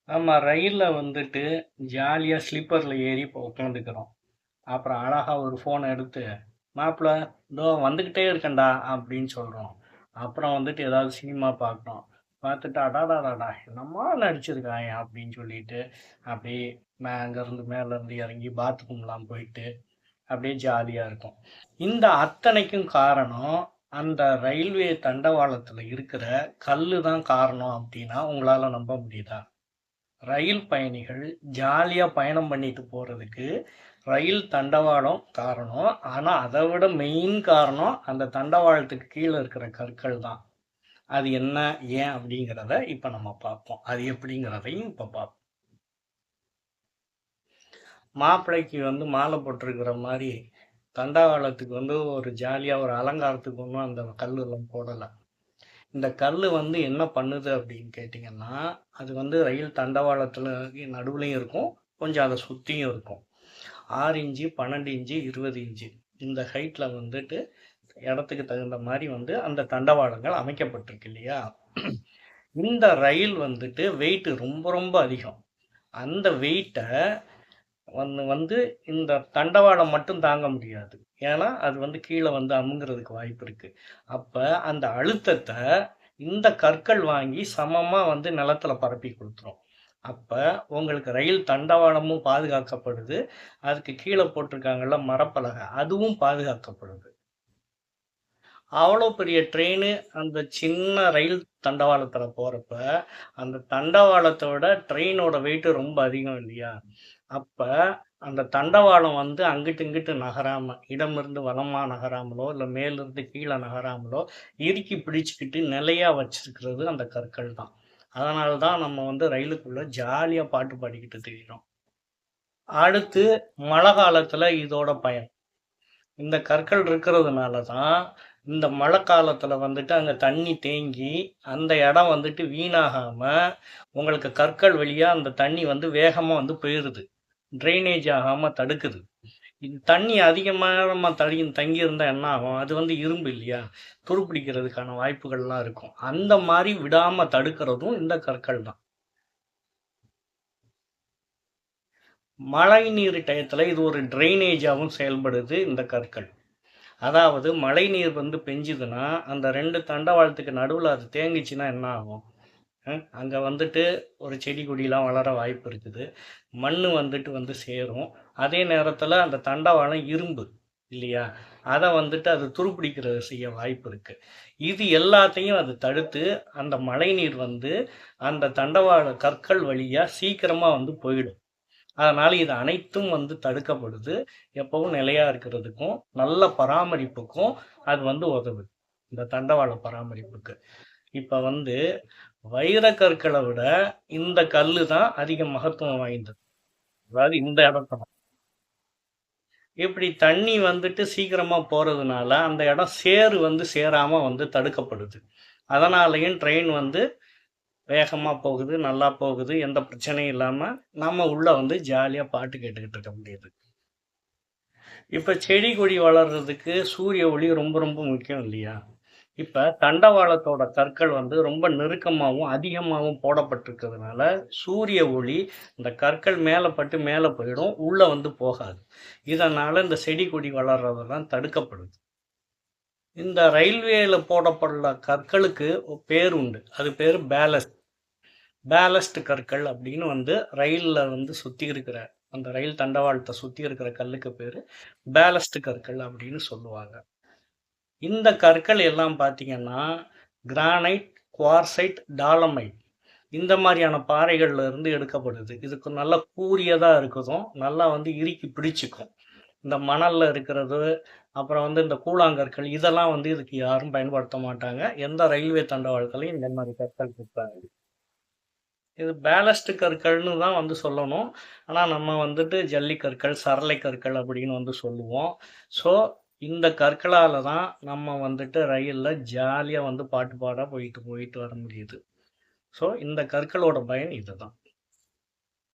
ஆமா. ரயில்ல வந்துட்டு ஜாலியா ஸ்லீப்பர்ல ஏறி இப்போ உட்காந்துக்கிறோம். அப்புறம் அழகா ஒரு ஃபோன எடுத்து, "மாப்ள இதோ வந்துகிட்டே இருக்கேன்டா" அப்படின்னு சொல்றோம். அப்புறம் வந்துட்டு ஏதாவது சினிமா பார்க்குறோம். பார்த்துட்டு, "அடாடாடாடா! என்னம்மா நடிச்சிருக்காய்ங்க" அப்படின்னு சொல்லிட்டு, அப்படியே அங்கருந்து மேலருந்து இறங்கி பாத்ரூம்லாம் போயிட்டு, அப்படியே ஜாலியா இருக்கும். இந்த அத்தனைக்கும் காரணம், அந்த ரயில்வே தண்டவாளத்துல இருக்கிற கல்லு தான் காரணம் அப்படின்னா, உங்களால நம்ப முடியுதா? ரயில் பயணிகள் ஜாலியா பயணம் பண்ணிட்டு போறதுக்கு ரயில் தண்டவாளம் காரணம். ஆனா, அதை விட மெயின் காரணம் அந்த தண்டவாளத்துக்கு கீழ இருக்கிற கற்கள் தான். அது என்ன? ஏன்? அப்படிங்கிறத இப்ப நம்ம பார்ப்போம். அது எப்படிங்கிறதையும் இப்ப பார்ப்போம். மாப்பிள்ளைக்கு வந்து மாலை போட்டிருக்கிற மாரி, தண்டவாளத்துக்கு வந்து ஒரு ஜாலியா ஒரு அலங்காரத்துக்கு ஒண்ணும் அந்த கல்லெல்லாம் போடல. இந்த கல்லு வந்து என்ன பண்ணுது அப்படின்னு கேட்டிங்கன்னா, அது வந்து ரயில் தண்டவாளத்துல நடுவுலயும் இருக்கும். கொஞ்சம் அத சுத்தியும் இருக்கும். 6 இன்ச்சு, 12 இன்ச்சு, 20 இன்ச்சு. இந்த ஹைட்ல வந்துட்டு இடத்துக்கு தகுந்த மாரி வந்து அந்த தண்டவாளங்கள் அமைக்கப்பட்டிருக்கு இல்லையா? இந்த ரயில் வந்துட்டு வெயிட் ரொம்ப ரொம்ப அதிகம். அந்த வெயிட்ட வந்து வந்து இந்த தண்டவாளம் மட்டும் தாங்க முடியாது. ஏன்னா, அது வந்து கீழ வந்து அமுங்குறதுக்கு வாய்ப்பு இருக்கு. அப்ப அந்த அழுத்தத்த இந்த கற்கள் வாங்கி சமமா வந்து நிலத்துல பரப்பி குடுத்துரும். அப்ப உங்களுக்கு ரயில் தண்டவாளமும் பாதுகாக்கப்படுது. அதுக்கு கீழ போட்டிருக்காங்கல்ல மரப்பலகை, அதுவும் பாதுகாக்கப்படுது. அவ்வளோ பெரிய ட்ரெயினு அந்த சின்ன ரயில் தண்டவாளத்துல போறப்ப, அந்த தண்டவாளத்த விட ட்ரெயினோட வெயிட் ரொம்ப அதிகம் இல்லையா? அப்ப அந்த தண்டவாளம் வந்து அங்கிட்டு, இங்கிட்டு நகராம, இடமிருந்து வலமா நகராமலோ, இல்ல மேலிருந்து கீழ நகராமலோ, இறுக்கி பிடிச்சுக்கிட்டு நிலையா வச்சிருக்கிறது அந்த கற்கள் தான். அதனால தான் நம்ம வந்து ரயிலுக்குள்ள ஜாலியா பாட்டு பாடிக்கிட்டு திரியிறோம். அடுத்து மழை காலத்துல இதோட பயன். இந்த கற்கள் இருக்கிறதுனால தான், இந்த மழை காலத்துல வந்துட்டு அங்க தண்ணி தேங்கி, அந்த இடம் வந்துட்டு வீணாகாம, உங்களுக்கு கற்கள் வழியா அந்த தண்ணி வந்து வேகமா வந்து போயிருது. ட்ரைனேஜ் ஆகாம தடுக்குது. இது தண்ணி அதிகமா நம்ம தங்கியிருந்தா என்ன ஆகும்? அது வந்து இரும்பு இல்லையா? துருப்பிடிக்கிறதுக்கான வாய்ப்புகள்லாம் இருக்கும். அந்த மாரி விடாம தடுக்கிறதும் இந்த கற்கள் தான். மழைநீர் டயத்துல இது ஒரு ட்ரைனேஜாவும் செயல்படுது இந்த கற்கள். அதாவது மழைநீர் வந்து பெஞ்சுதுன்னா, அந்த 2 தண்டவாளத்துக்கு நடுவுல அது தேங்குச்சுன்னா என்ன ஆகும்? அங்க வந்துட்டு ஒரு செடி கொடிலாம் வளர வாய்ப்பு இருக்குது. மண்ணு வந்துட்டு வந்து சேரும். அதே நேரத்துல அந்த தண்டவாளம் இரும்பு இல்லையா? அத வந்துட்டு அது துருப்பிடிக்கிற செய்ய வாய்ப்பு இருக்கு. இது எல்லாத்தையும் அது தடுத்து, அந்த மழைநீர் வந்து அந்த தண்டவாள கற்கள் வழியா சீக்கிரமா வந்து போயிடும். அதனால இது அனைத்தும் வந்து தடுக்கப்படுது. எப்பவும் நிலையா இருக்கிறதுக்கும், நல்ல பராமரிப்புக்கும் அது வந்து உதவுது. இந்த தண்டவாள பராமரிப்புக்கு. இப்ப வந்து வைரக்கற்கள விட இந்த கல்லு தான் அதிக மகத்துவம் வாய்ந்தது. அதாவது இந்த இடத்துல. இப்படி தண்ணி வந்துட்டு சீக்கிரமா போறதுனால, அந்த இடம் சேறு வந்து சேராம வந்து தடுக்கப்படுது. அதனாலயும் ட்ரெயின் வந்து வேகமா போகுது, நல்லா போகுது. எந்த பிரச்சனையும் இல்லாம நம்ம உள்ள வந்து ஜாலியா பாட்டு கேட்டுக்கிட்டு இருக்க முடியுது. இப்ப செடி கொடி வளர்றதுக்கு சூரிய ஒளி ரொம்ப ரொம்ப முக்கியம் இல்லையா? இப்ப தண்டவாளத்தோட கற்கள் வந்து ரொம்ப நெருக்கமாவும், அதிகமாவும் போடப்பட்டிருக்கிறதுனால, சூரிய ஒளி இந்த கற்கள் மேல பட்டு மேல போயிடும். உள்ள வந்து போகாது. இதனால இந்த செடி கொடி வளர்றதெல்லாம் தடுக்கப்படுது. இந்த ரயில்வேல போடப்பட்டுள்ள கற்களுக்கு பேர் உண்டு. அது பேரு பேலஸ்ட். பேலஸ்ட் கற்கள் அப்படின்னு வந்து ரயில்ல வந்து சுத்தி இருக்கிற அந்த ரயில் தண்டவாளத்த சுத்தி இருக்கிற கல்லுக்கு பேரு பேலஸ்ட் கற்கள் அப்படின்னு சொல்லுவாங்க. இந்த கற்கள் எல்லாம் பார்த்தீங்கன்னா, கிரானைட், குவார்சைட், டாலமைட் இந்த மாரியான பாறைகள்ல இருந்து எடுக்கப்படுது. இதுக்கு நல்லா கூரியதா இருக்குதும், நல்லா வந்து இறுக்கி பிடிச்சுக்கும். இந்த மணல்ல இருக்கிறது, அப்புறம் வந்து இந்த கூழாங்கற்கள் இதெல்லாம் வந்து இதுக்கு யாரும் பயன்படுத்த மாட்டாங்க. எந்த ரயில்வே தண்டவாளத்திலயும் இந்த மாரி கற்கள் இருக்காது. இது பேலஸ்ட் கற்கள்னு தான் வந்து சொல்லணும். ஆனா நம்ம வந்துட்டு ஜல்லி கற்கள், சரளை கற்கள் அப்படின்னு வந்து சொல்லுவோம். ஸோ இந்த கற்களால தான் நம்ம வந்துட்டு ரயில்ல ஜாலியா வந்து பாட்டு பாட போயிட்டு போயிட்டு வர முடியுது. ஸோ இந்த கற்களோட பயன் இதுதான்.